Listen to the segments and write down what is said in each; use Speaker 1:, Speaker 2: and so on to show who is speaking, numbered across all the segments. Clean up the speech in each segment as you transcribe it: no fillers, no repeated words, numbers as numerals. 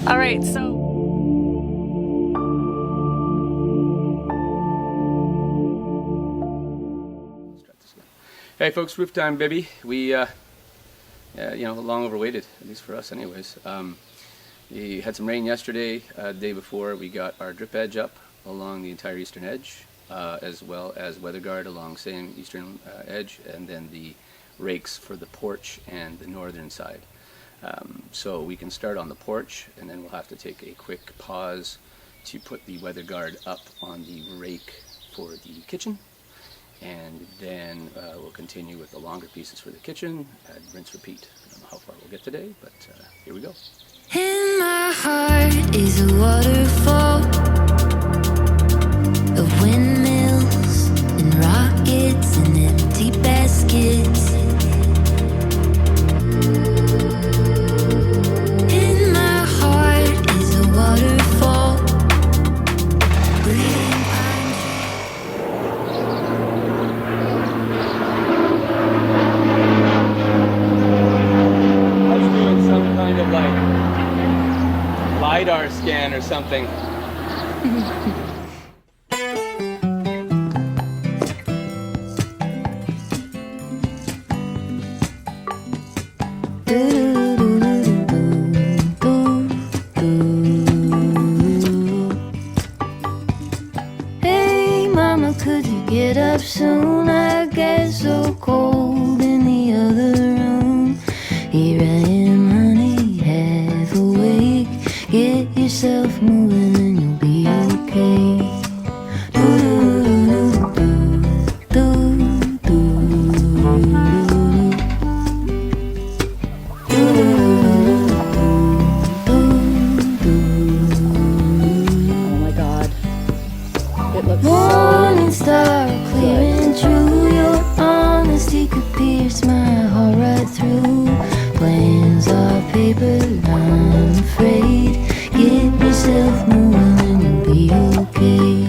Speaker 1: All right, so.
Speaker 2: Hey folks, roof time, baby. We, long overweighted, at least for us anyways. We had some rain yesterday. The day before we got our drip edge up along the entire eastern edge, as well as weather guard along same eastern edge, and then the rakes for the porch and the northern side. So we can start on the porch, and then we'll have to take a quick pause to put the weather guard up on the rake for the kitchen. And then we'll continue with the longer pieces for the kitchen, rinse, repeat. I don't know how far we'll get today, but here we go.
Speaker 3: In my heart is a waterfall of windmills and rockets and empty baskets. In my heart is a waterfall. Breathing pine
Speaker 2: I was doing some kind of like LiDAR scan or something.
Speaker 3: Hey mama, could you get up soon? I get so cold in the other room. Here I am, honey, half awake. Get yourself moving and you'll be okay.
Speaker 1: Oh my God. It looks
Speaker 3: Morning star clearing through. Your honesty could pierce my heart right through. Plans are paper, I'm afraid. Get yourself moving and you'll be okay.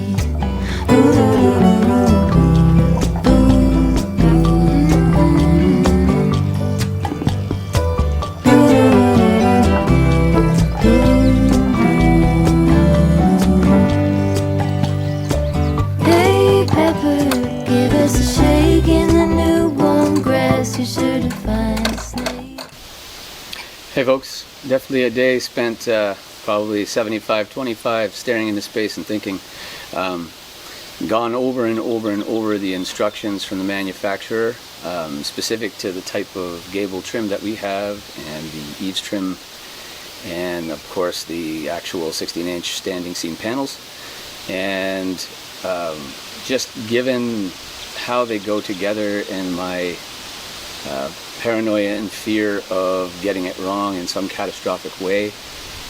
Speaker 3: Hey Pepper, give us a shake in the newborn grass. You're certified snake.
Speaker 2: Hey folks, definitely a day spent probably 75-25 staring into space and thinking. Gone over and over and over the instructions from the manufacturer, specific to the type of gable trim that we have and the eaves trim, and of course the actual 16-inch standing seam panels. And just given how they go together and my paranoia and fear of getting it wrong in some catastrophic way,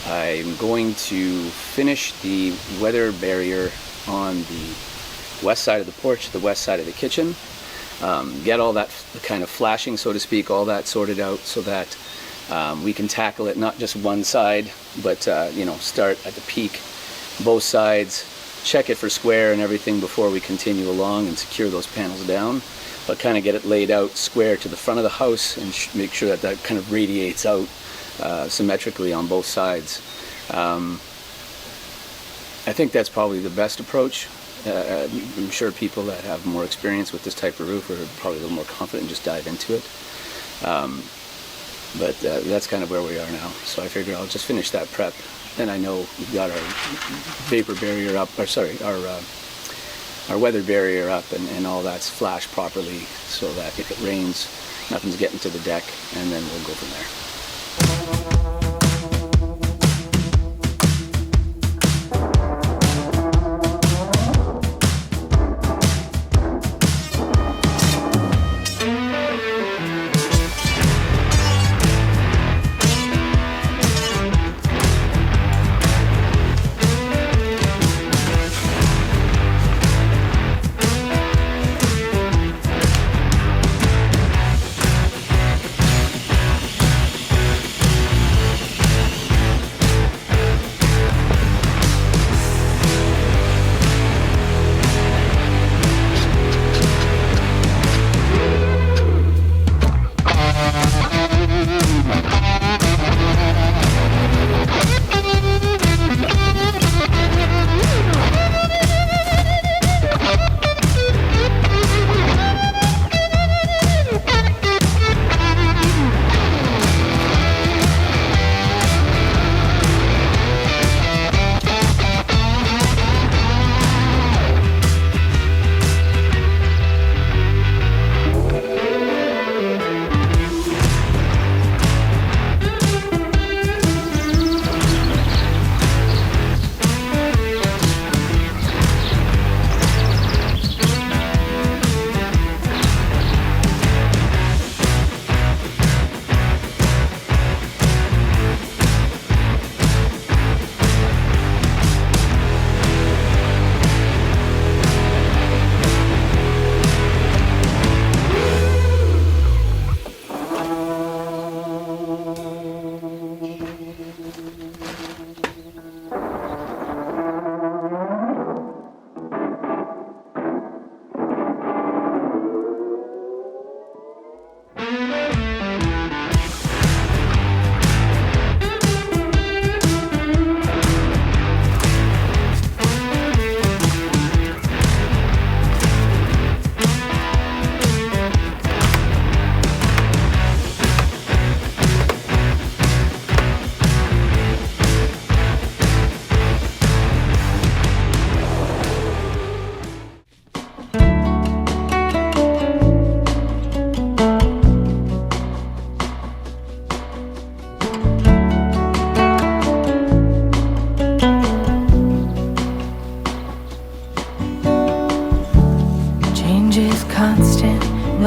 Speaker 2: I'm going to finish the weather barrier on the west side of the porch, the west side of the kitchen, get all that kind of flashing, so to speak, all that sorted out so that we can tackle it not just one side, but start at the peak, both sides, check it for square and everything before we continue along and secure those panels down, but kind of get it laid out square to the front of the house and make sure that that kind of radiates out symmetrically on both sides. I think that's probably the best approach. I'm sure people that have more experience with this type of roof are probably a little more confident and just dive into it. But that's kind of where we are now. So I figure I'll just finish that prep. Then I know we've got our vapor barrier up, or sorry, our weather barrier up, and all that's flashed properly so that if it rains, nothing's getting to the deck, and then we'll go from there.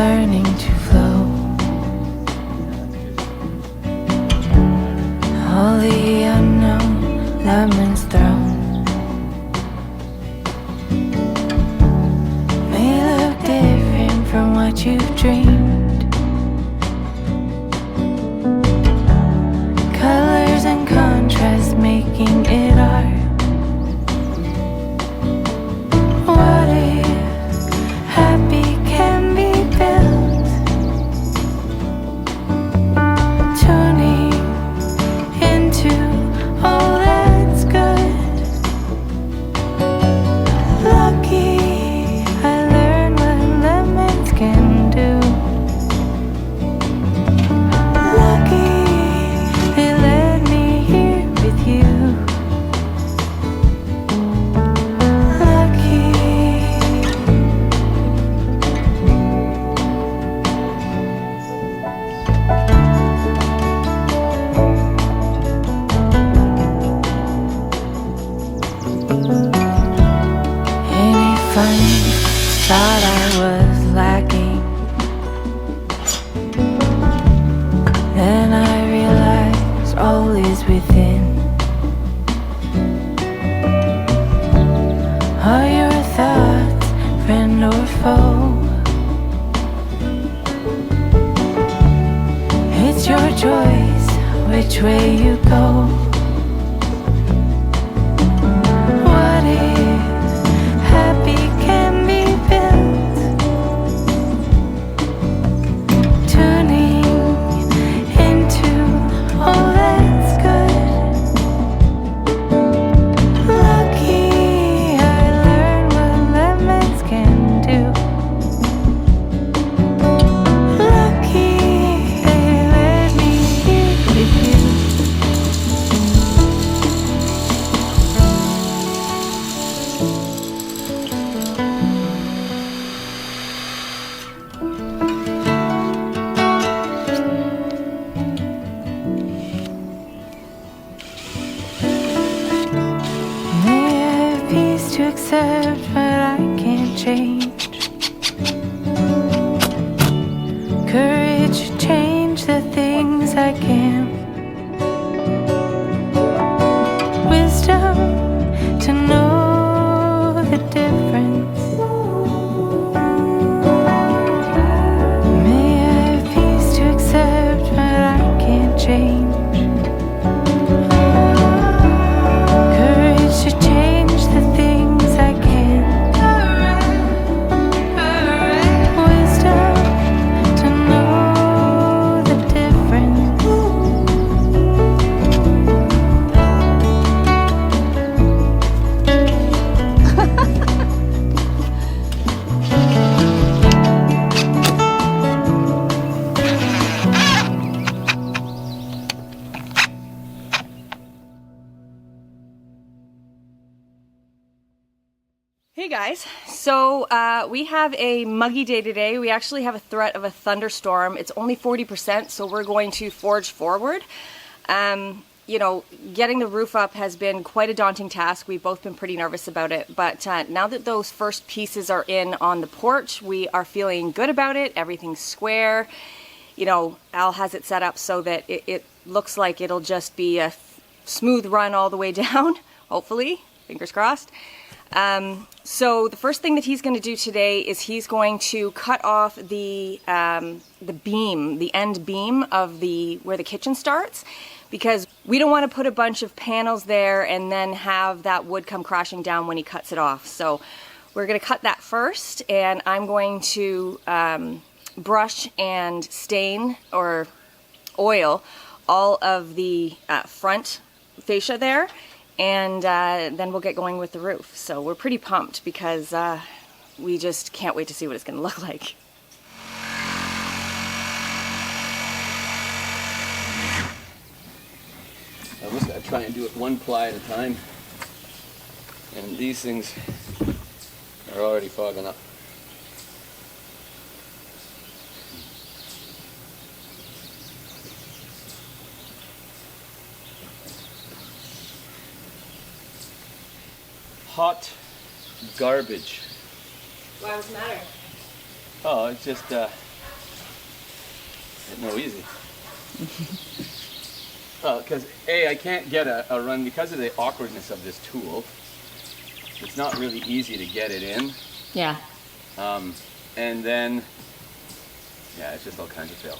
Speaker 3: learning to flow. All the unknown lemons thrown may look different from what you've dreamed. Colors and contrast making it art. What if happy can be built? Tuning into all that's good. Lucky I learned what lemons can do. Lucky they let me here with you. Lucky. Any funny thought I was lacking? Then I realized all is within. Are your thoughts friend or foe? It's your choice which way you go. What if happy can be built? Tuning into all that's good. Lucky I learned what lemons can do. Lucky they let me here with you. May I have peace to accept what I can't change. Courage to change the things I can. Wisdom to know the difference. May I have peace to accept what I can't change. Courage to change the things I can. Wisdom to know the difference.
Speaker 1: Hey guys, so we have a muggy day today. We actually have a threat of a thunderstorm. It's only 40%, so we're going to forge forward. You know, getting the roof up has been quite a daunting task. We've both been pretty nervous about it, but now that those first pieces are in on the porch, we are feeling good about it. Everything's square. You know, Al has it set up so that it looks like it'll just be a smooth run all the way down, hopefully, fingers crossed. So the first thing that he's going to do today is he's going to cut off the beam, the end beam of where the kitchen starts, because we don't want to put a bunch of panels there and then have that wood come crashing down when he cuts it off. So we're going to cut that first, and I'm going to brush and stain or oil all of the front fascia there, and then we'll get going with the roof. So we're pretty pumped because we just can't wait to see what it's going to look like.
Speaker 2: I just gotta try and do it one ply at a time, and these things are already fogging up. Hot garbage.
Speaker 1: Why, what's the matter?
Speaker 2: Oh, it's just No, easy. Well, because I can't get a run because of the awkwardness of this tool. It's not really easy to get it in.
Speaker 1: Yeah.
Speaker 2: And then, yeah, it's just all kinds of fail.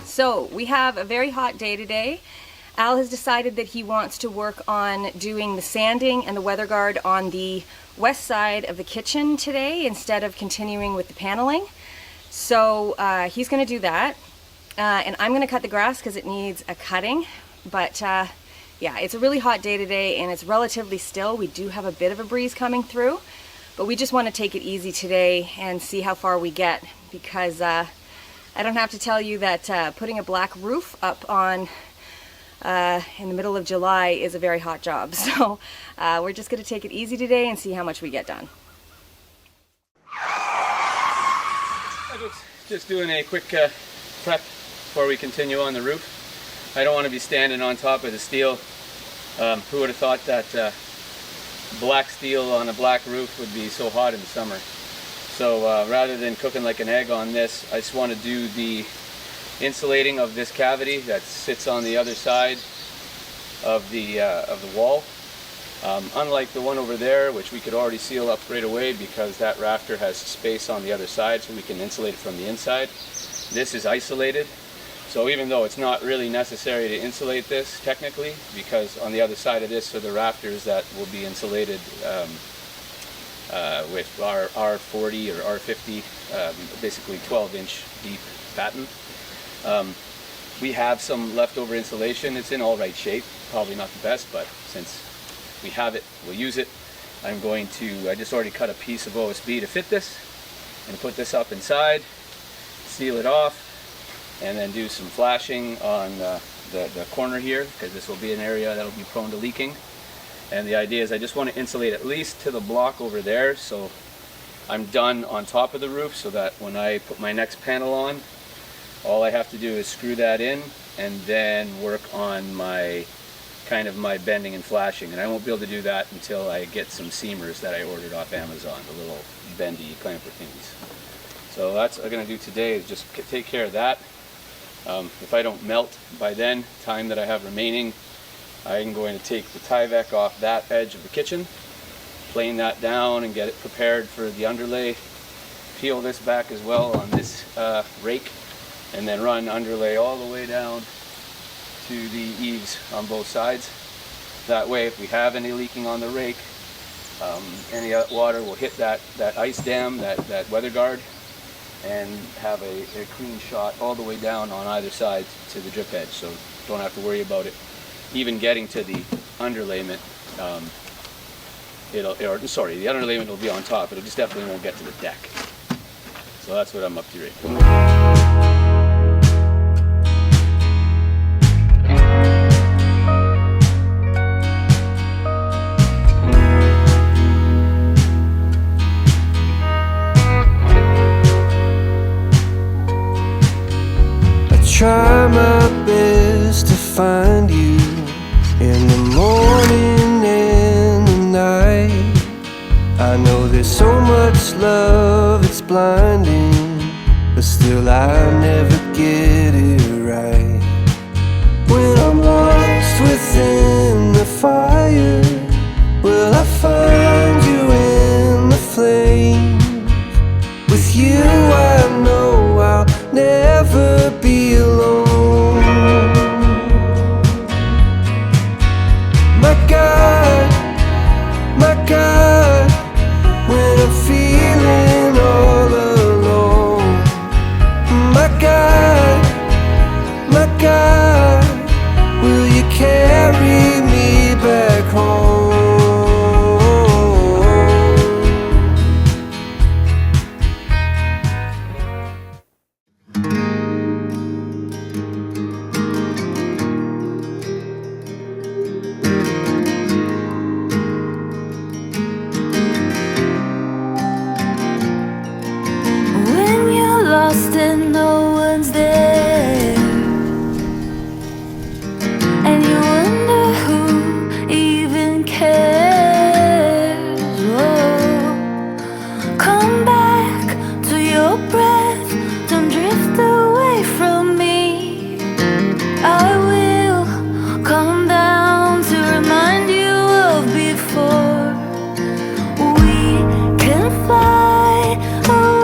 Speaker 1: So we have a very hot day today. Al has decided that he wants to work on doing the sanding and the weather guard on the west side of the kitchen today instead of continuing with the paneling. So he's going to do that. And I'm going to cut the grass because it needs a cutting. But yeah, it's a really hot day today and it's relatively still. We do have a bit of a breeze coming through. But we just want to take it easy today and see how far we get, because I don't have to tell you that putting a black roof up on in the middle of July is a very hot job. So we're just going to take it easy today and see how much we get done.
Speaker 2: Just doing a quick prep before we continue on the roof. I don't want to be standing on top of the steel. Who would have thought that black steel on a black roof would be so hot in the summer? So rather than cooking like an egg on this, I just want to do the insulating of this cavity that sits on the other side of the wall. Unlike the one over there, which we could already seal up right away because that rafter has space on the other side, so we can insulate it from the inside. This is isolated, so even though it's not really necessary to insulate this technically, because on the other side of this are the rafters that will be insulated with our R40 or R50, basically 12-inch deep batten. We have some leftover insulation. It's in all right shape, probably not the best, but since we have it, we'll use it. I just already cut a piece of OSB to fit this, and put this up inside, seal it off, and then do some flashing on the corner here, because this will be an area that will be prone to leaking. And the idea is I just want to insulate at least to the block over there, so I'm done on top of the roof, so that when I put my next panel on, all I have to do is screw that in and then work on my my bending and flashing. And I won't be able to do that until I get some seamers that I ordered off Amazon, the little bendy clamper things. So that's what I'm going to do today, is just take care of that. If I don't melt by then, time that I have remaining, I'm going to take the Tyvek off that edge of the kitchen, plane that down and get it prepared for the underlay, peel this back as well on this rake, and then run underlay all the way down to the eaves on both sides. That way, if we have any leaking on the rake, any water will hit that ice dam, that weather guard, and have a clean shot all the way down on either side to the drip edge, so don't have to worry about it even getting to the underlayment. The underlayment will be on top, but it just definitely won't get to the deck. So that's what I'm up to right now.
Speaker 4: Try my best to find you in the morning and the night. I know there's so much love, it's blinding, but still I never get it right. When I'm lost within the fire, will I find you in the flames? With you I know I'll never be alone. My God, when I'm feeling all alone. My God, will you carry me back home?
Speaker 3: And no one's there, and you wonder who even cares. Oh, come back to your breath, don't drift away from me. I will come down to remind you of before. We can fly away.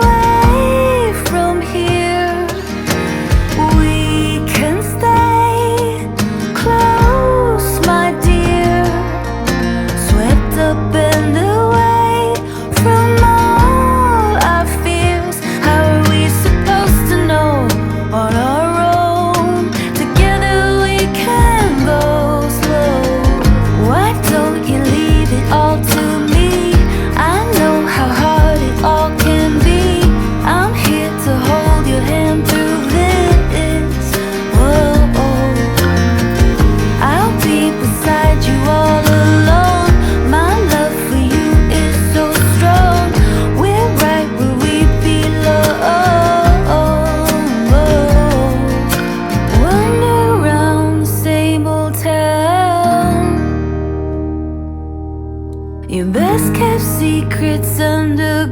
Speaker 3: Your best kept secrets underground.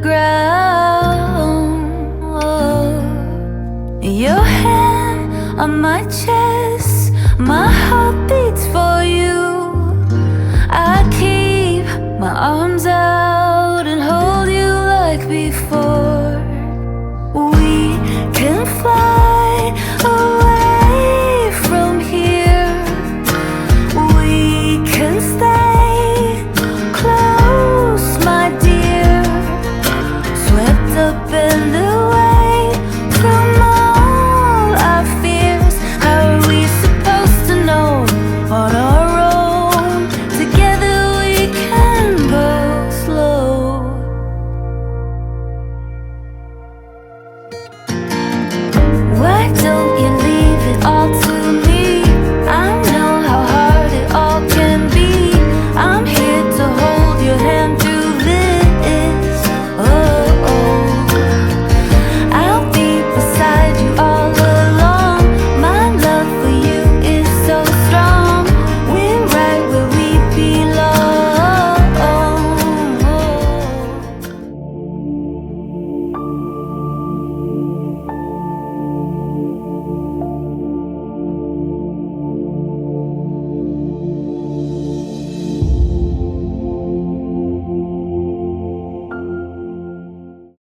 Speaker 3: Oh, your hand on my chest.